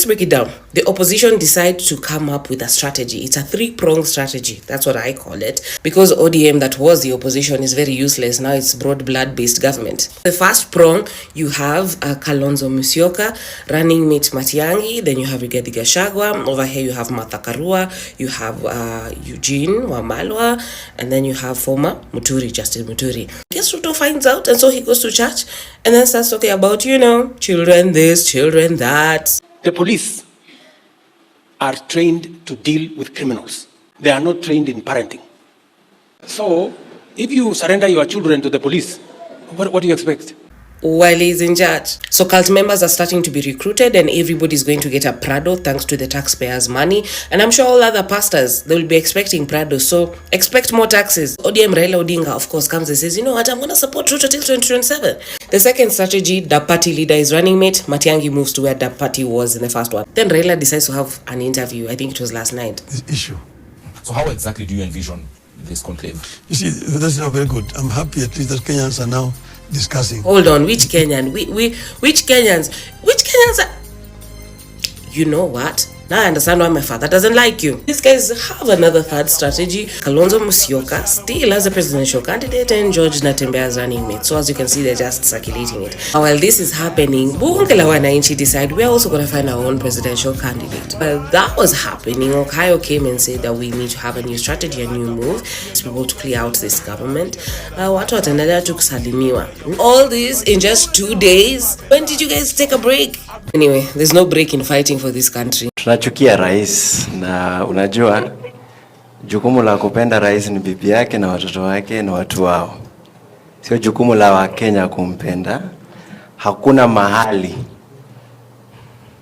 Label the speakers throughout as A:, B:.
A: let's break it down. The opposition decide to come up with a strategy. It's a three-pronged strategy. That's what I call it. Because ODM, that was the opposition, is very useless. Now it's broad blood-based government. The first prong, you have Kalonzo Musyoka, running mate Matiang'i. Then you have Rigathi Gachagua. Over here you have Martha Karua. You have Eugene Wamalwa. And then you have former Justice Muturi. I guess Ruto finds out, and so he goes to church and then starts talking about, children this, children that.
B: The police are trained to deal with criminals. They are not trained in parenting. So, if you surrender your children to the police, what do you expect?
A: While he's in charge. So cult members are starting to be recruited and everybody's going to get a Prado thanks to the taxpayers' money. And I'm sure all other pastors, they will be expecting Prado. So expect more taxes. ODM Raila Odinga, of course, comes and says, what, I'm going to support Ruto till 2027. The second strategy, the party leader is running mate. Matiang'i moves to where the party was in the first one. Then Raila decides to have an interview. I think it was last night.
C: This issue.
D: So how exactly do you envision this conclave?
C: You see, that's not very good. I'm happy at least that Kenyans are now discussing.
A: Hold on, which Kenyan? Which Kenyans? Which Kenyans are... You know what? Now I understand why my father doesn't like you. These guys have another third strategy. Kalonzo Musyoka still as a presidential candidate and George Natembeya as running mate. So as you can see, they're just circulating it. While this is happening, Bunge la Wananchi decide we're also going to find our own presidential candidate. While that was happening, Okayo came and said that we need to have a new strategy, a new move to be able to clear out this government. Watu wataendelea tu kusalimiwa. All this in just 2 days. When did you guys take a break? Anyway, there's no break in fighting for this country.
E: Tunachukia rais na unajua jukumu la kupenda rais ni bibi yake na watoto wake na watu wao. Sio jukumu la Wakenya kumpenda. Hakuna mahali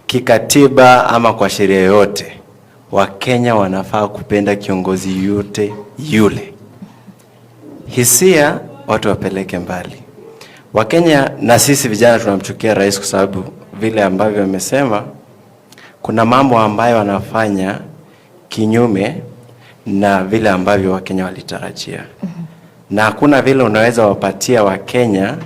E: kikatiba ama kwa sheria yote Wakenya wanafaa kupenda kiongozi yote yule. Hisia watu wapeleke mbali. Wakenya na sisi vijana tunamchukia rais kwa sababu vile ambavyo amesema kuna mambo ambayo wanafanya kinyume na vile ambavyo Wakenya walitarajia. Na hakuna vile unaweza wapatia Wakenya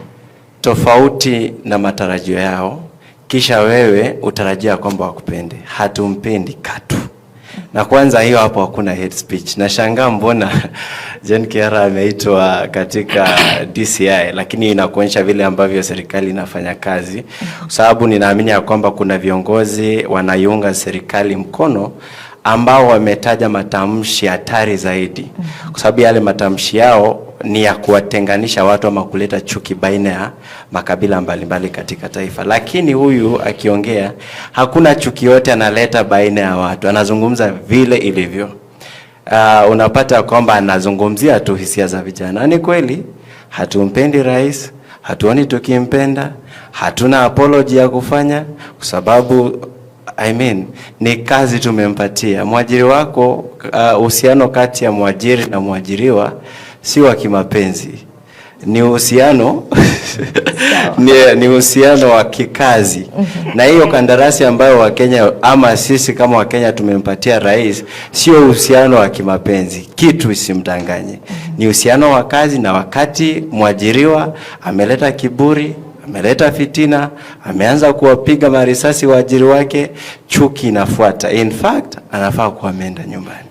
E: tofauti na matarajio yao kisha wewe utarajia kwamba wakupende. Hatumpendi katu. Na kwanza hiyo hapo hakuna hate speech. Nashangaa mbona Genz ameitwa katika DCI lakini inakuonyesha vile ambavyo serikali inafanya kazi. Kwa sababu ninaamini ya kwamba kuna viongozi wanaiunga serikali mkono ambao wametaja matamshi hatari zaidi. Kwa sababu yale matamshi yao ni ya kuwatenganisha watu ama kuleta chuki baina ya makabila mbalimbali katika taifa. Lakini huyu akiongea hakuna chuki yote analeta baina ya watu. Anazungumza vile ilivyo. Unapata kwamba anazungumzia tu hisia za vijana. Ni kweli hatumpendi rais, hatuoni tukimpenda, hatuna apology ya kufanya kwa sababu ni kazi tumempatia. Mwajiri wako, uhusiano kati ya mwajiri na mwajiriwa si wa kimapenzi. Ni uhusiano ni uhusiano wa kikazi. Na hiyo kandarasi ambayo Wakenya ama sisi kama Wakenya tumempatia rais sio uhusiano wa kimapenzi. Kitu isimdanganye. Ni uhusiano wa kazi, na wakati mwajiriwa ameleta kiburi, ameleta fitina, ameanza kuwapiga marisasi waajiri wake, chuki inafuata. In fact, anafaa kuamenda nyumbani.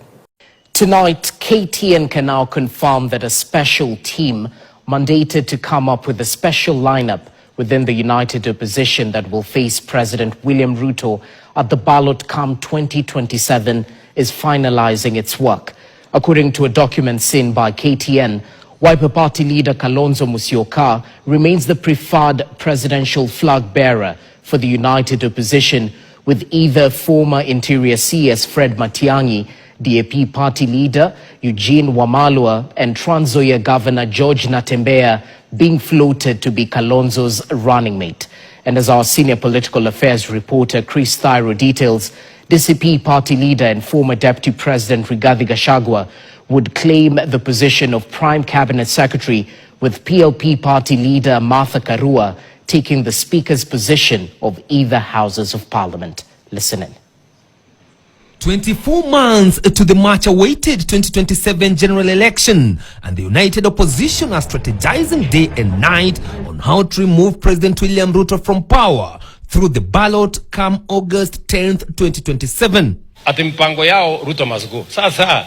F: Tonight, KTN can now confirm that a special team mandated to come up with a special lineup within the united opposition that will face President William Ruto at the ballot come 2027 is finalizing its work. According to a document seen by KTN, Wiper Party leader Kalonzo Musyoka remains the preferred presidential flag bearer for the united opposition, with either former Interior CS Fred Matiang'i, DAP party leader Eugene Wamalwa and Trans Nzoia Governor George Natembeya being floated to be Kalonzo's running mate. And as our senior political affairs reporter Chris Thyro details, DCP party leader and former Deputy President Rigathi Gachagua would claim the position of Prime Cabinet Secretary, with PLP party leader Martha Karua taking the Speaker's position of either Houses of Parliament. Listen in.
G: 24 months to the much-awaited 2027 general election, and the united opposition are strategizing day and night on how to remove President William Ruto from power through the ballot come August 10th, 2027.
H: Ati mpango yao Ruto must go. Sasa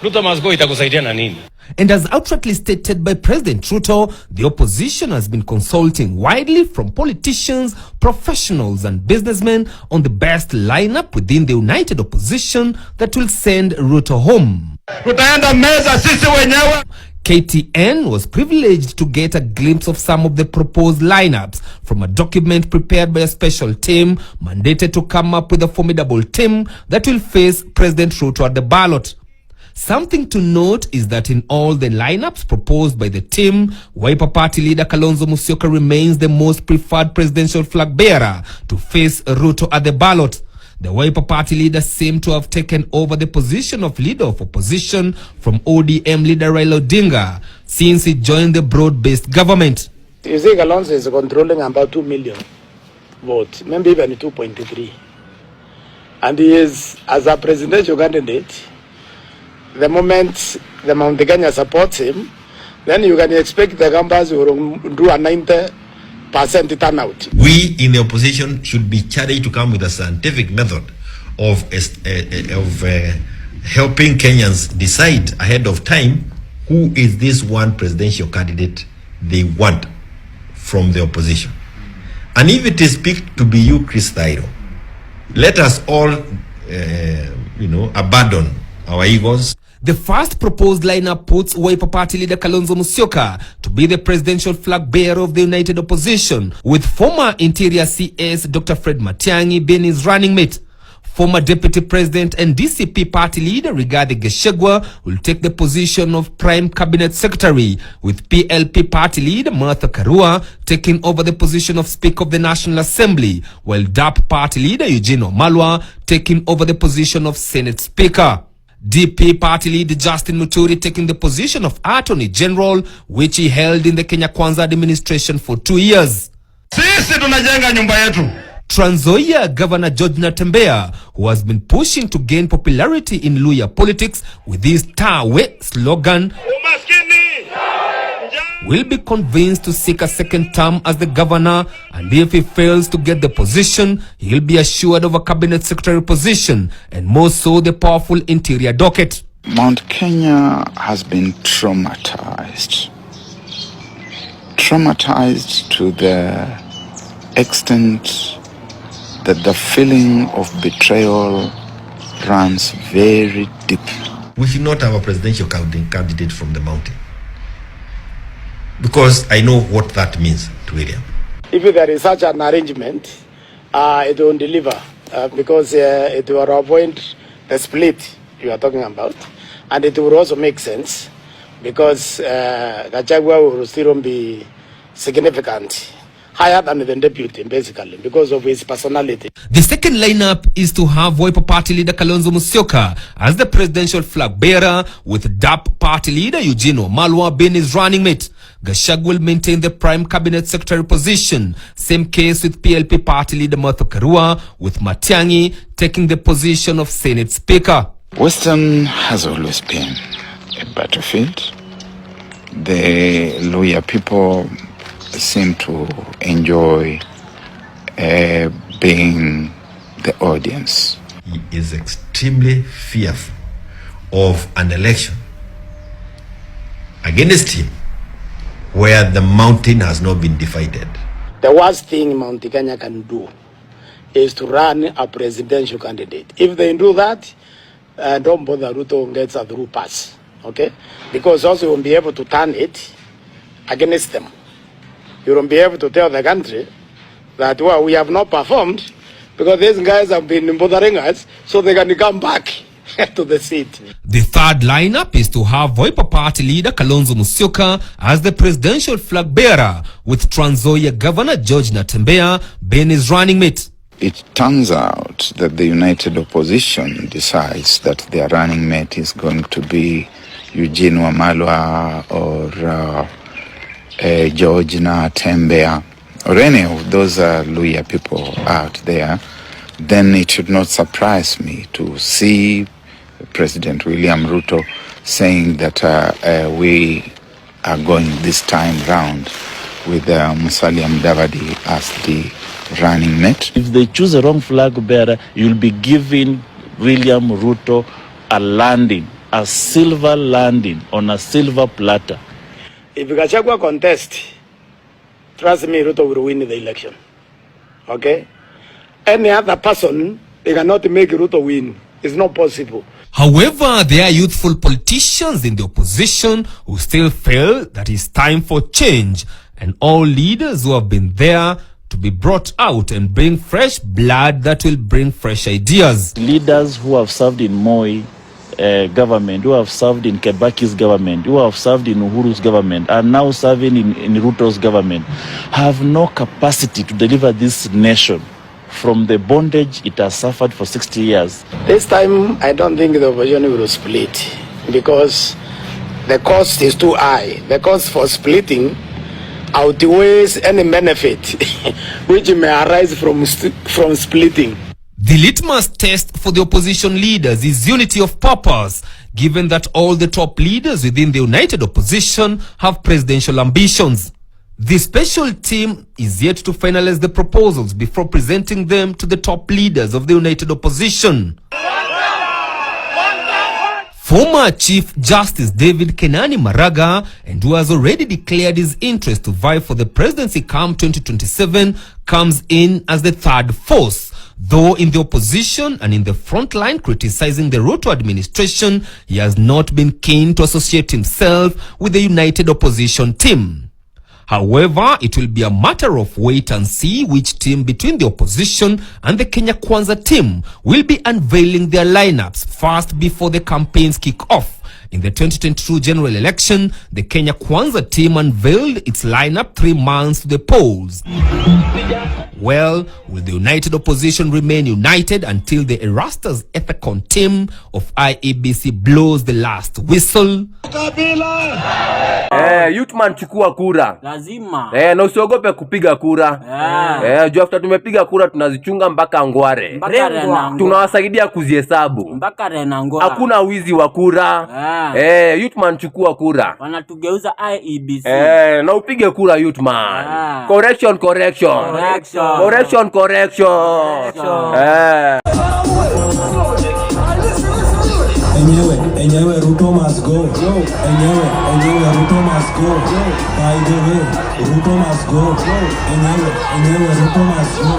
H: Ruto must go itakusaidia na nini?
G: And as outrightly stated by President Ruto, the opposition has been consulting widely from politicians, professionals and businessmen on the best lineup within the united opposition that will send Ruto home.
H: Tutaenda meza sisi wenyewe.
G: KTN was privileged to get a glimpse of some of the proposed lineups from a document prepared by a special team mandated to come up with a formidable team that will face President Ruto at the ballot. Something to note is that in all the lineups proposed by the team, Wiper Party leader Kalonzo Musyoka remains the most preferred presidential flag bearer to face Ruto at the ballot. The Wiper Party leader seemed to have taken over the position of leader of opposition from ODM leader Raila Odinga since he joined the broad-based government.
I: You see, Kalonzo is controlling about 2 million votes, maybe even 2.3. And he is, as a presidential candidate, the moment the Mount Kenya supports him, then you can expect the Gambas will do a 90% turnout.
J: We in the opposition should be charged to come with a scientific method of helping Kenyans decide ahead of time who is this one presidential candidate they want from the opposition. And if it is picked to be you, Chris Thairo, let us all, abandon our egos.
G: The first proposed lineup puts Wiper Party leader Kalonzo Musyoka to be the presidential flag bearer of the united opposition, with former Interior CS Dr. Fred Matiang'i being his running mate. Former Deputy President and DCP party leader Rigathi Gachagua will take the position of Prime Cabinet Secretary, with PLP party leader Martha Karua taking over the position of Speaker of the National Assembly, while DAP party leader Eugene Wamalwa taking over the position of Senate Speaker. DP party leader Justin Muturi taking the position of Attorney General, which he held in the Kenya Kwanza administration for 2 years.
H: Sisi tunajenga nyumba yetu.
G: Trans Nzoia Governor George Natembeya, who has been pushing to gain popularity in Luhya politics with his Tawe slogan, will be convinced to seek a second term as the governor, and if he fails to get the position, he'll be assured of a cabinet secretary position, and more so the powerful interior docket.
K: Mount Kenya has been traumatized to the extent that the feeling of betrayal runs very deep.
J: We should not have a presidential candidate from the mountain, because I know what that means to William.
I: If there is such an arrangement, it will deliver because it will avoid the split you are talking about, and it will also make sense because Gachagua will still be significant, higher than the deputy, basically, because of his personality.
G: The second lineup is to have Wiper Party leader Kalonzo Musyoka as the presidential flag bearer, with DAP party leader Eugene Wamalwa being his running mate. Gachagua will maintain the prime cabinet secretary position. Same case with PLP party leader Martha Karua, with Matiang'i taking the position of Senate Speaker.
K: Western has always been a battlefield. The Luhya people seem to enjoy being the audience.
J: He is extremely fearful of an election against him where the mountain has not been divided.
I: The worst thing Mount Kenya can do is to run a presidential candidate. If they do that, don't bother Ruto gets a through pass, okay? Because also you won't be able to turn it against them. You won't be able to tell the country that, well, we have not performed because these guys have been bothering us, so they can come back to the seat.
G: The third lineup is to have Wiper Party leader Kalonzo Musyoka as the presidential flag bearer, with Trans Nzoia Governor George Natembeya being his running mate.
K: It turns out that the united opposition decides that their running mate is going to be Eugene Wamalwa or George Natembeya or any of those Luhya people out there. Then it should not surprise me to see President William Ruto saying that we are going this time round with Musalia Mudavadi as the running mate.
L: If they choose a wrong flag bearer, you'll be giving William Ruto a landing, a silver landing on a silver platter.
I: If Gachagua contest, trust me, Ruto will win the election. Okay? Any other person, they cannot make Ruto win. It's not possible.
G: However, there are youthful politicians in the opposition who still feel that it's time for change, and all leaders who have been there to be brought out and bring fresh blood that will bring fresh ideas.
L: Leaders who have served in Moi government, who have served in Kibaki's government, who have served in Uhuru's government, are now serving in Ruto's government, have no capacity to deliver this nation from the bondage it has suffered for 60 years.
I: This time, I don't think the opposition will split because the cost is too high. The cost for splitting outweighs any benefit which may arise from splitting.
G: The litmus test for the opposition leaders is unity of purpose, given that all the top leaders within the united opposition have presidential ambitions. The special team is yet to finalize the proposals before presenting them to the top leaders of the united opposition. Former Chief Justice David Kenani Maraga, and who has already declared his interest to vie for the presidency come 2027, comes in as the third force. Though in the opposition and in the front line criticizing the Ruto administration, he has not been keen to associate himself with the united opposition team. However, it will be a matter of wait and see which team between the opposition and the Kenya Kwanza team will be unveiling their lineups first before the campaigns kick off. In the 2022 general election, the Kenya Kwanza team unveiled its lineup 3 months to the polls. Well, will the united opposition remain united until the Erastus Ethicon team of IEBC blows the last whistle?
M: Youthman chukua kura.
N: Lazima.
M: Na usiogope kupiga kura. Juu after tumepiga kura tunazichunga mpaka ngware. Tunawasaidia kuzihesabu.
N: Mpaka rena ngware.
M: Hakuna wizi wa kura. Youthman chukua kura.
N: Wanatugeuza IEBC.
M: Na upige kura Youthman. Correction.
O: Enyewe Ruto must go. Enyewe Ruto must go. By the way, Ruto must go. Enyewe Ruto must go.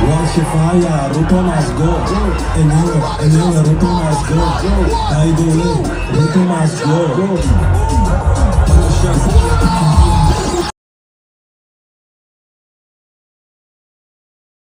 O: Wash fire, Ruto must go. Enyewe Ruto must go. By the way, Ruto must go.